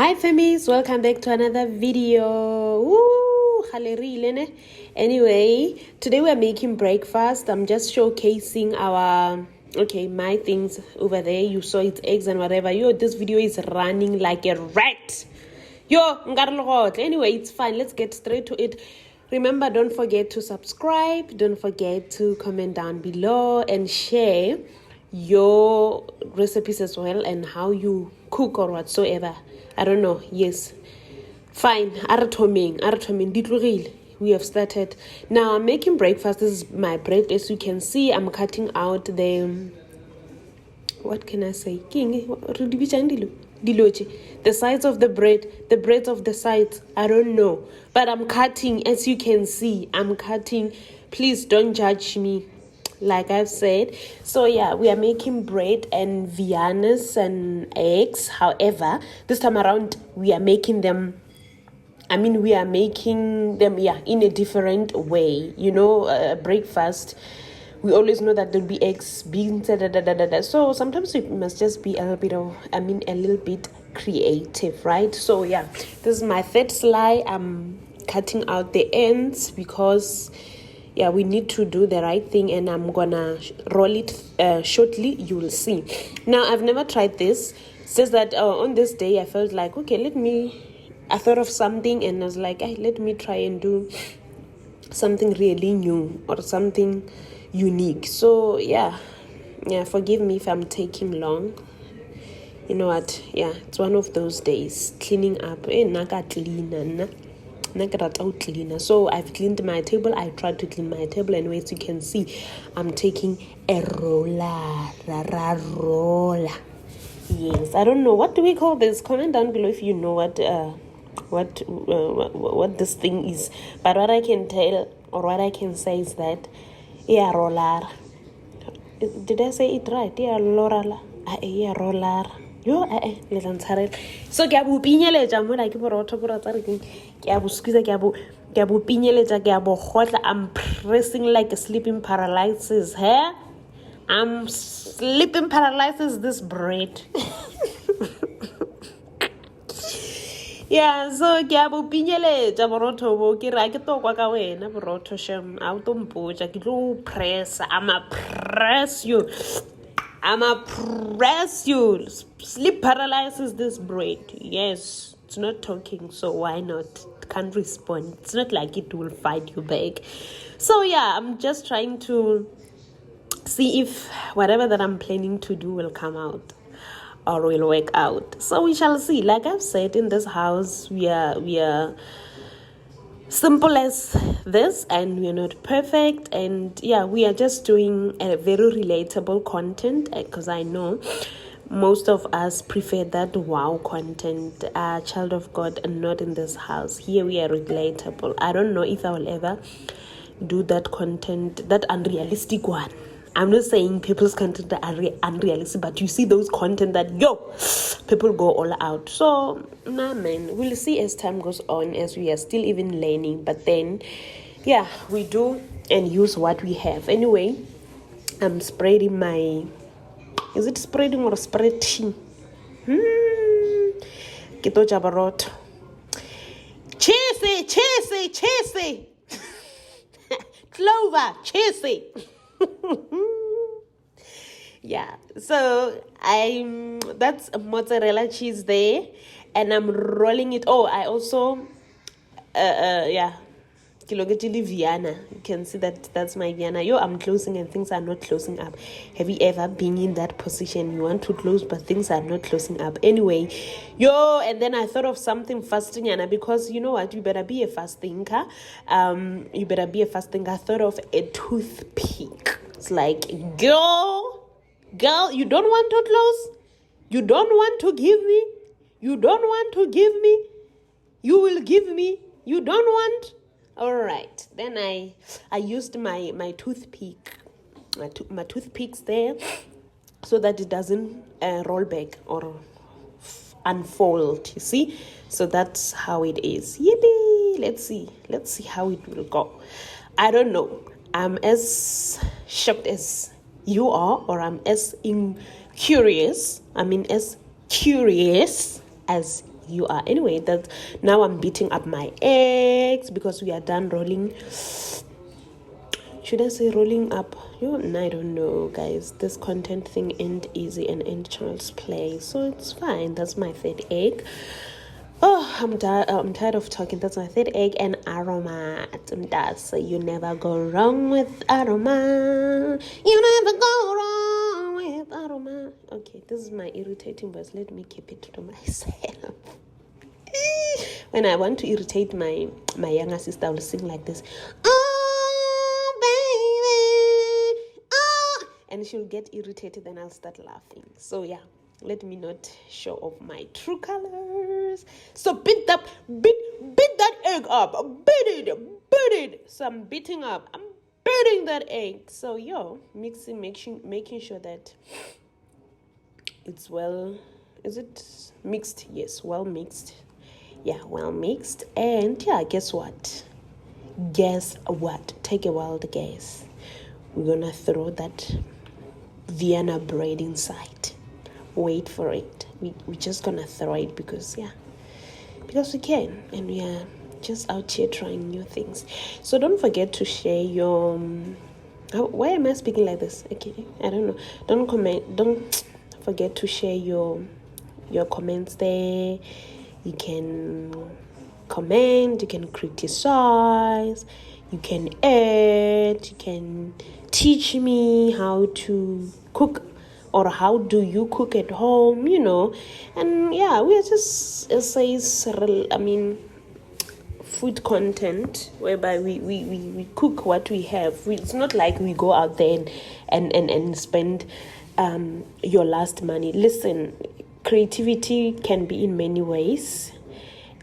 Hi famies, welcome back to another video. Woo, anyway, today we're making breakfast. I'm just showcasing my things over there. You saw it's eggs and whatever. This video is running like a rat. Anyway, it's fine. Let's get straight to it. Remember, don't forget to subscribe. Don't forget to comment down below and share your recipes as well and how you cook or whatsoever. I don't know. Yes. Fine. We have started. Now I'm making breakfast. This is my bread. As you can see, I'm cutting out the, what can I say? The sides of the bread, the breads of the sides. I don't know. But I'm cutting. As you can see, I'm cutting. Please don't judge me. Like I've said. So yeah, we are making bread and viandas and eggs. However, this time around we are making them in a different way. Breakfast, we always know that there'll be eggs, beans, so sometimes it must just be a little bit creative, right? So yeah, this is my third slice. I'm cutting out the ends because we need to do the right thing, and I'm gonna roll it shortly. You will see. Now, I've never tried this. It's just that on this day, I felt like, I thought of something, and I was like, let me try and do something really new or something unique. So, forgive me if I'm taking long. You know what? Yeah, it's one of those days. Cleaning up. So I've cleaned my table. I tried to clean my table, and as you can see, I'm taking a roller. Yes, I don't know, what do we call this? Comment down below if you know what this thing is. But what I can tell or what I can say is that roller. Did I say it right? Roller. So ke a bo pinyeletsa mo like borotho ke a bo squeeze, ke a bo pinyeletsa, ke a bo gotla. I'm pressing like a sleeping paralysis. I'm sleeping paralysis this bread. So ke a bo pinyeletsa borotho bo, ke ra ke to kwa ka wena borotho shem a o to mpotsa ke tlo press. I'ma press you. Sleep paralysis this bread. Yes, it's not talking, so why not? It can't respond. It's not like it will fight you back. So I'm just trying to see if whatever that I'm planning to do will come out or will work out. So we shall see. Like I've said, in this house we are simple as this, and we're not perfect, and we are just doing a very relatable content, because I know most of us prefer that wow content, child of God, and not in this house. Here we are relatable. I don't know if I will ever do that content, that unrealistic one. I'm not saying people's content are unrealistic, but you see those content that people go all out. So we'll see as time goes on, as we are still even learning. But then we do and use what we have. Anyway, I'm spreading my, is it spreading or spreading? Kito jabarot. Chase. Clover, chase. So that's mozzarella cheese there, and I'm rolling it. I also Viana. You can see that's my Viana. I'm closing and things are not closing up. Have you ever been in that position? You want to close but things are not closing up. Anyway, and then I thought of something fasting, Yana, because you know what, you better be a fast thinker. I thought of a toothpick. It's like, girl, you don't want to close? You don't want to give me? You don't want to give me? You will give me? You don't want? All right. Then I used my toothpick, my toothpicks there, so that it doesn't roll back or unfold. You see? So that's how it is. Yippee! Let's see how it will go. I don't know. I'm as shocked as you are, or I'm as curious as you are. Anyway, that now I'm beating up my eggs because we are done rolling. Should I say rolling up? I don't know, guys. This content thing ain't easy and ain't child's play, so it's fine. That's my third egg. Oh, I'm tired of talking. That's my third egg and aromat. And that's you never go wrong with aroma. You never go wrong with aroma. Okay, this is my irritating voice. Let me keep it to myself. When I want to irritate my younger sister, I will sing like this. Oh, baby. Oh. And she'll get irritated and I'll start laughing. So, yeah. Let me not show off my true colors. So beat that egg up. Beat it. So I'm beating up. I'm beating that egg. So mixing, making sure that it's well. Is it mixed? Yes, well mixed. Yeah, well mixed. And yeah, guess what? Take a wild guess. We're gonna throw that Vienna bread inside. Wait for it. We're just gonna throw it because we can, and we are just out here trying new things. So don't forget to share your why am I speaking like this? Okay, I don't know. Don't forget to share your comments there. You can comment, you can criticize, you can add, you can teach me how to cook. Or how do you cook at home, And yeah, we are just food content whereby we cook what we have. It's not like we go out there and spend your last money. Listen, creativity can be in many ways,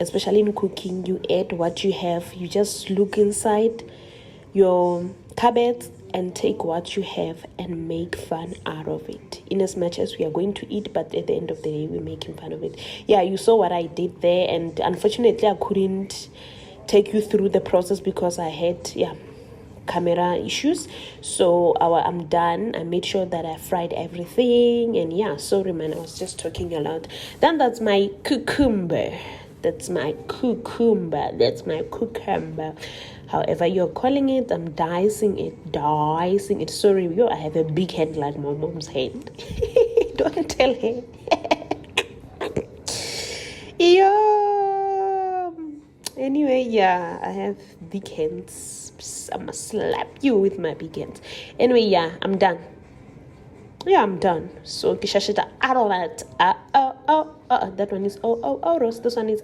especially in cooking. You add what you have. You just look inside your cupboard and take what you have and make fun out of it, in as much as we are going to eat, but at the end of the day we're making fun of it. Yeah, you saw what I did there, and unfortunately I couldn't take you through the process because I had camera issues. So I'm done. I made sure that I fried everything, and sorry man, I was just talking a lot. Then that's my cucumber. However you're calling it, I'm dicing it. Sorry, I have a big hand like my mom's hand. Don't tell her. Anyway, I have big hands. I'ma slap you with my big hands. Anyway, I'm done. I'm done. So kishashita aromat. That one is roast. This one is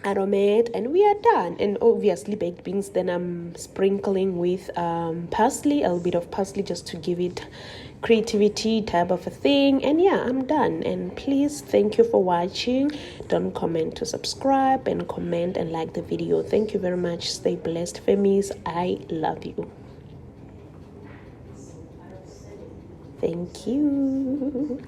aromat, and we are done. And obviously baked beans. Then I'm sprinkling with parsley, a little bit of parsley, just to give it creativity type of a thing. And I'm done. And please, thank you for watching. Don't comment to subscribe, and comment and like the video. Thank you very much. Stay blessed, famies. I love you. Thank you.